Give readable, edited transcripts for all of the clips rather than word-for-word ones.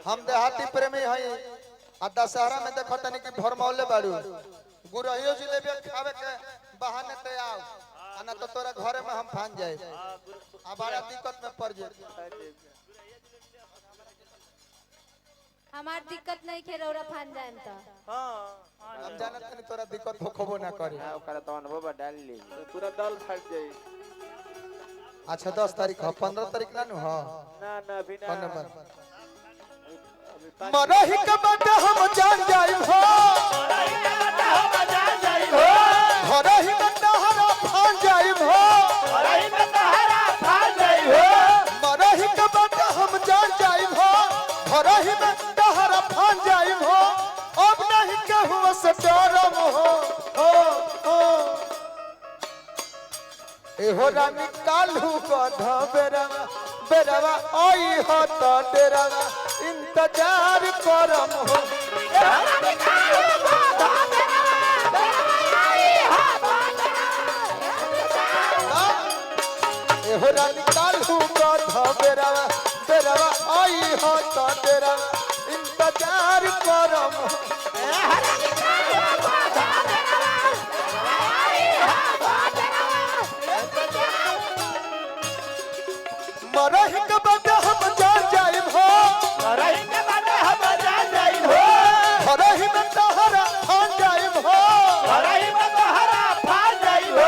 हम देहाती प्रेमी हई आ दशहरा में देखो तनी कि भरमौले बाड़ू गुरहियो जिलेबी खावे के बहाने ते आओ ना तो तोरा घरे में हम फान जाए आ बड़ा दिक्कत में पड़ जाए। हमार दिक्कत नहीं खे रौरा फान जाएम त हां हम जानत नहीं तोरा दिक्कत होखबो ना करे ओकरा तो अनुभव डाल ली पूरा दल फट जाई। अच्छा 10 तारीख है 15 तारीख ना नु हां ना ना अभी ना मरही के बात हम जान जाई हो मरही में तहरा फान जाई हो मरही के बात हम जान जाई हो मरही में तहरा फान जाई हो अब नहीं कहूँ से डरम हो एहो रानी कालू गध बेरवा बेरवा आई हो तो डेरवा इंतजार करम हो एहो रानी कालू गध बेरवा बेरवा आई हो तो डेरवा इंतजार करम हो मरही के बाद हम जान जाइब हो मरही के बाद हम जान जाइब हो मरही में तहरा फान जाइब हो मरही में तहरा फान जाइब हो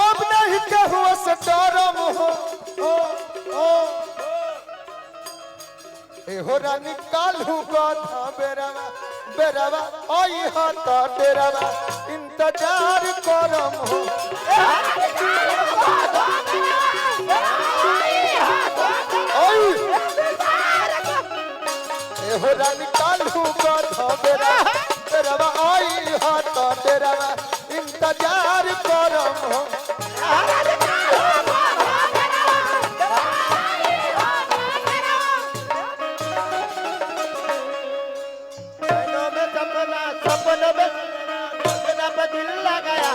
अब नहीं कहू से डरम हो एहो रानी कालू गधा बेरवा बेरवा आई हो तो डेरवा इंतजार करम हो एहो रानी कालू गधा बेरवा बेरवा आई हो तो डेरवा इंतजार करम हो सपनों में सपना पे दिल लगाया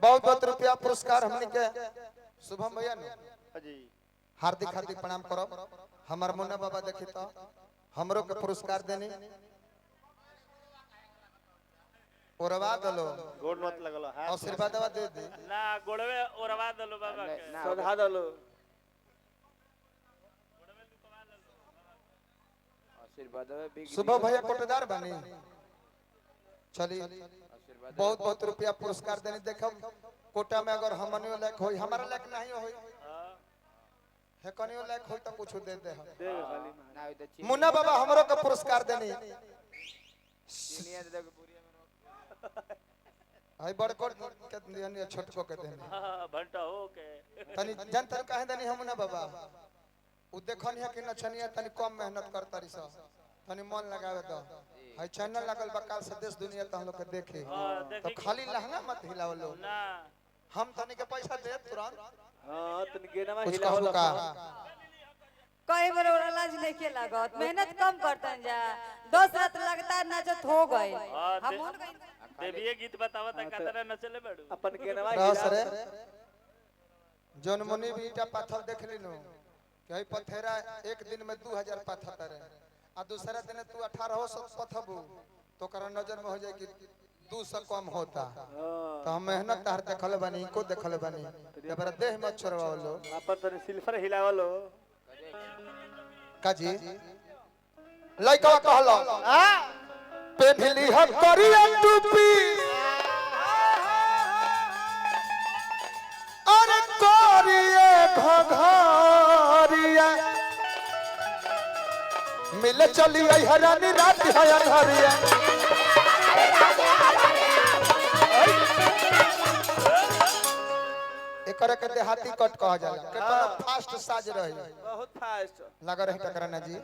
बहुत रुपया पुरस्कार हमने के शुभम भैया ने जी हार्दिक हार्दिक प्रणाम करो हमार मुन्ना बाबा देखी तो हमरो के पुरस्कार देनी ओरवा दलो गोड़ मत लगलो आशीर्वाद दे दे ना गोड़वे ओरवा दलो बाबा के सधा दलो आशीर्वाद सुबह भैया कोटेदार बनी चली बहुत बहुत रुपया पुरस्कार देनी देखो कोटा में अगर हमनियो लायक होई हमारा लायक नहीं होई है कनियो लायक होई तो कुछ दे दे मुन्ना बाबा हमरो के पुरस्कार देनी आई बड़कोट के देनी छोटको के देनी हां भंटा हो के तनी जनतर काहे देनी हम मुन्ना बाबा उ देखनी है कि नचनिया तनी कम मेहनत करतारी स तनी मन लगावे दो हाय चैनल लागल बा काल से देश दुनिया त हम लोग के देखे तो खाली लहंगा मत हिलावलो ना हम तनी के पैसा दे तुरंत हां तनी गेनवा कुछ हिलावला का कई बार ओरा लाज लेके लागत मेहनत कम करतन जा 10 रात लगातार नाचत हो गए हम उन गई देविए गीत बतावा त कतरा नचले बड़ू अपन गेनवा रस रे जौन मुनि बीटा पाथर देख लिनो कि पथेरा एक दिन में 2000 पाथर रे आ दूसरा दिन तू 1800 पथबू तो कर नजर में हो जाए कि 200 कम होता तो हम मेहनत तार देखले बानी को देखले बानी एबार देह में छोड़वालो अपन तनी सिल्वर हिलावलो काजी लइका कहलो पेन्हली हम करिया टोपी अरे करिए घघरिया मिले चली आई हरानी रात है अंधारिया एकरे के देहाती कट कहा जाला केतना फास्ट साज रही बहुत फास्ट लग रही टकरा ना जी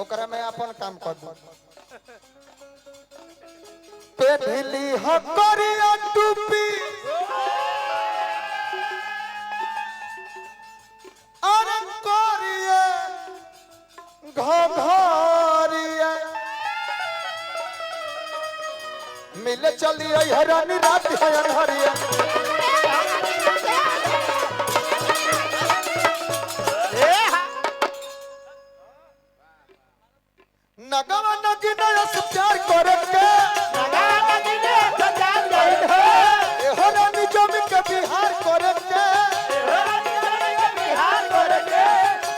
ओकरा में अपन काम कर दू पेन्हली हकरिया टोपी चली आई हरानी रात है अनहरिया नगवा नगी नया से प्यार करे के ए हो रानी जमी के बिहार करे के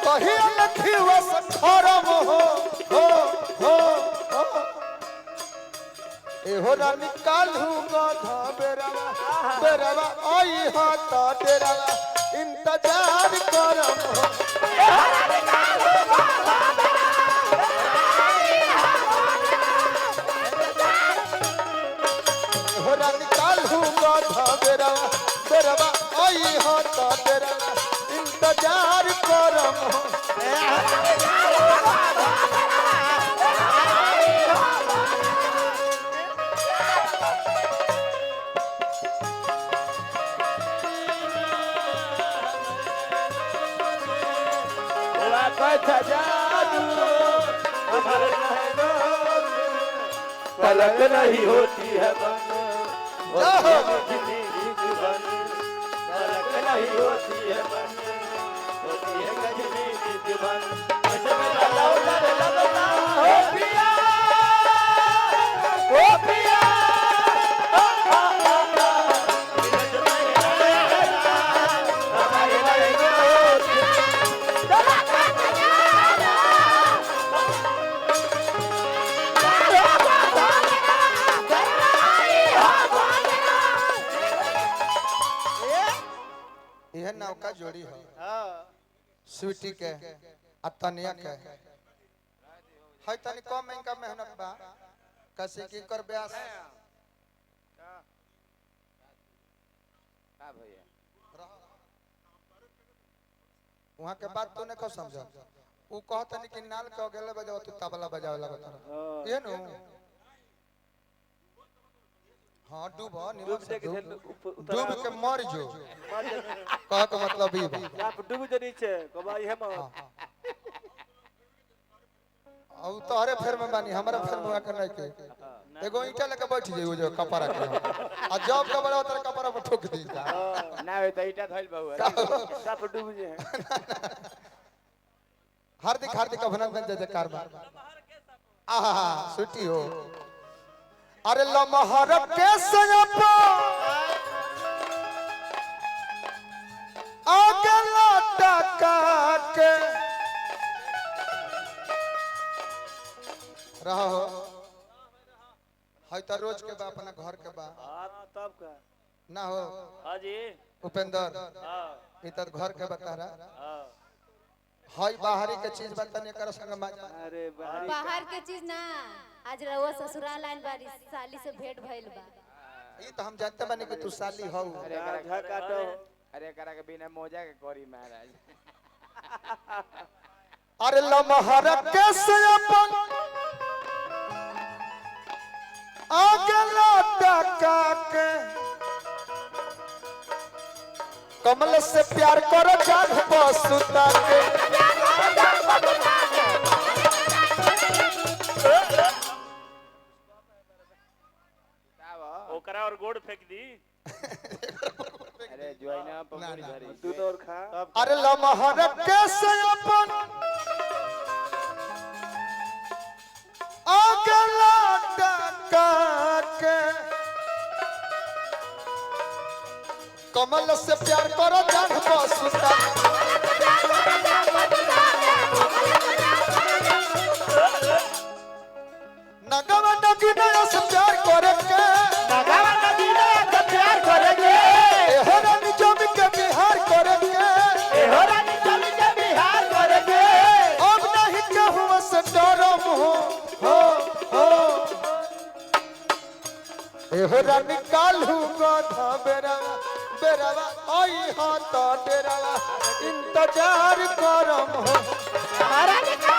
कही लखीवा से खरम हो ए हो रानी कालू गधा बेरावा आई हा ता डेरावा इंतजार करम हो बेरवा आई हो तो तेरा इंतजार करम पलक नहीं होती है पलक नहीं होती है होती है गजनी दीवान हो पिया यह नौका जोड़ी है स्वीटी के आ तनिया के है तनी कम इनका मेहनत बा कैसे की कर ब्यास का भैया वहां के बात तो नहीं को समझ ऊ कहत नहीं कि नाल के गेले बजाओ तू तबला बजावे लगत ये नु हां डूब डूब के मर जो कह के मतलब ई बा आप डूब जो नीचे कबा ये मत औ तोहरे फेर में बानी हमरा फेर में कर नहीं के एगो ईटा लेके बैठ जाई जो कपड़ा के आ जब के बड़ा उतर कपड़ा पर ठोक दी ना होय त ईटा धइल बहु सब डूब जे हार्दिक अभिनंदन जय जयकार बा आहा छुट्टी हो अरे लमहर के सयपा आगे लटका के रहो है त रोज के बा अपना घर के बा तब का ना हो हां जी उपेंद्र हां ई त घर के बता रहा हां हाय बाहरी के चीज बताने कर संग मजा अरे बाहरी बाहर के चीज ना आज रहुआ ससुराल आइल बारी साली से भेंट भइल बा ई तो हम जानते बानी कि तू साली हो अरे करा काटो अरे करा के बिना मोजा के करी महाराज अरे लमहर के सयपन आगे लटका के कमल से प्यार करो जाग बसुता के ओकरा और गोड़ फेंक दी अरे जोइना पकड़ी धरी तू तो और खा अरे लमहर के सयपन आगे लटका के कमल से प्यार करो जाग बसुता नगवा नगी नया से प्यार करे के नगावा नदी ने तो प्यार करेंगे ए हो रानी जमी के बिहार करे के ए हो रानी चली के बिहार करेंगे अब नहीं कहूँ से डरम हो ए हो रानी कालू गधा बेरावा आई हा तो डेरावा इंतजार करम हो हमारा निकाल